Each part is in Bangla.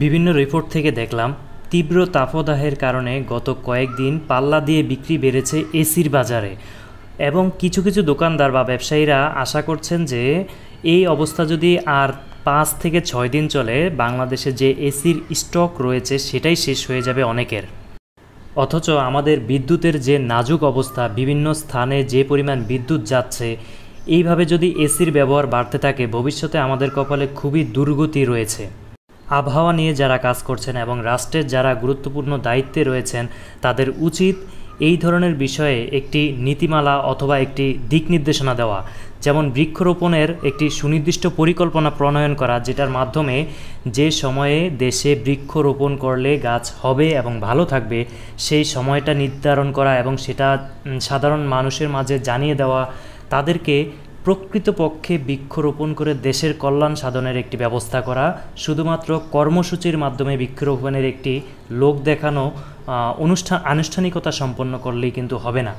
বিভিন্ন রিপোর্ট থেকে দেখলাম তীব্র তাপদাহের কারণে গত কয়েকদিন পাল্লা দিয়ে বিক্রি বেড়েছে এসির বাজারে এবং কিছু কিছু দোকানদার বা ব্যবসায়ীরা আশা করছেন যে এই অবস্থা যদি আর 5 থেকে 6 দিন চলে বাংলাদেশে যে এসির স্টক রয়েছে সেটাই শেষ হয়ে যাবে অনেকের। অথচ আমাদের বিদ্যুতের যে নাজুক অবস্থা, বিভিন্ন স্থানে যে পরিমাণ বিদ্যুৎ যাচ্ছে, এইভাবে যদি এসির ব্যবহার বাড়তে থাকে ভবিষ্যতে আমাদের কপালে খুবই দুর্গতি রয়েছে। আবহাওয়া নিয়ে যারা কাজ করছেন এবং রাষ্ট্রের যারা গুরুত্বপূর্ণ দায়িত্বে রয়েছেন তাদের উচিত এই ধরনের বিষয়ে একটি নীতিমালা অথবা একটি দিক নির্দেশনা দেওয়া, যেমন বৃক্ষরোপণের একটি সুনির্দিষ্ট পরিকল্পনা প্রণয়ন করা, যেটার মাধ্যমে যে সময়ে দেশে বৃক্ষরোপণ করলে গাছ হবে এবং ভালো থাকবে সেই সময়টা নির্ধারণ করা এবং সেটা সাধারণ মানুষের মাঝে জানিয়ে দেওয়া, তাদেরকে প্রকৃতপক্ষে বৃক্ষরোপণ করে দেশের কল্যাণ সাধনের একটি ব্যবস্থা করা। শুধুমাত্র কর্মসূচির মাধ্যমে বৃক্ষরোপণের একটি লোক দেখানো আনুষ্ঠানিকতা সম্পন্ন করলেই কিন্তু হবে না।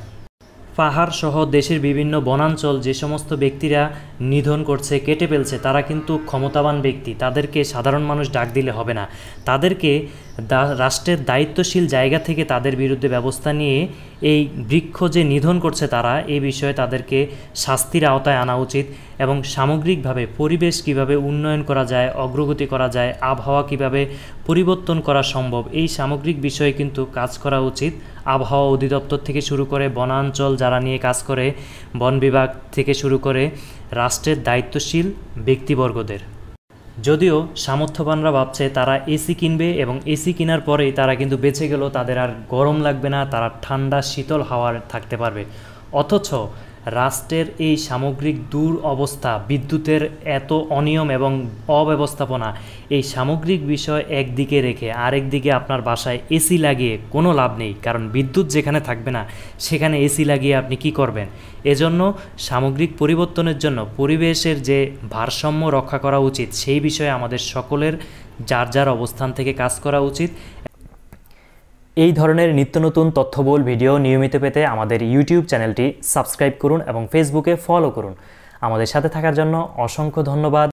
পাহাড় সহ দেশের বিভিন্ন বনাঞ্চল যে সমস্ত ব্যক্তিরা নিধন করছে, কেটে ফেলছে, তারা কিন্তু ক্ষমতাবান ব্যক্তি, তাদেরকে সাধারণ মানুষ ডাক দিলে হবে না। তাদেরকে রাষ্ট্রের দায়িত্বশীল জায়গা থেকে তাদের বিরুদ্ধে ব্যবস্থা নিয়ে এই বৃক্ষ যে নিধন করছে তারা, এই বিষয়ে তাদেরকে শাস্তির আওতায় আনা উচিত এবং সামগ্রিকভাবে পরিবেশ কিভাবে উন্নয়ন করা যায়, অগ্রগতি করা যায়, আবহাওয়া কিভাবে পরিবর্তন করা সম্ভব, এই সামগ্রিক বিষয়ে কিন্তু কাজ করা উচিত। আবহাওয়া অধিদপ্তর থেকে শুরু করে বনাঞ্চল যারা নিয়ে কাজ করে, বন বিভাগ থেকে শুরু করে রাষ্ট্রের দায়িত্বশীল ব্যক্তিবর্গদের। যদিও সামর্থ্যবানরা ভাবছে তারা এসি কিনবে এবং এসি কেনার পরেই তারা কিন্তু বেঁচে গেল, তাদের আর গরম লাগবে না, তারা ঠান্ডা শীতল হাওয়ার থাকতে পারবে। অথচ রাষ্ট্রের এই সামগ্রিক অবস্থা, বিদ্যুতের এত অনিয়ম এবং অব্যবস্থাপনা, এই সামগ্রিক বিষয় একদিকে রেখে আরেকদিকে আপনার বাসায় এসি লাগিয়ে কোনো লাভ নেই, কারণ বিদ্যুৎ যেখানে থাকবে না সেখানে এসি লাগিয়ে আপনি কি করবেন? এজন্য সামগ্রিক পরিবর্তনের জন্য পরিবেশের যে ভারসাম্য রক্ষা করা উচিত সেই বিষয়ে আমাদের সকলের যার যার অবস্থান থেকে কাজ করা উচিত। এই ধরনের নিত্য নতুন তথ্যবহুল ভিডিও নিয়মিত পেতে আমাদের ইউটিউব চ্যানেলটি সাবস্ক্রাইব করুন এবং ফেসবুকে ফলো করুন। আমাদের সাথে থাকার জন্য অসংখ্য ধন্যবাদ।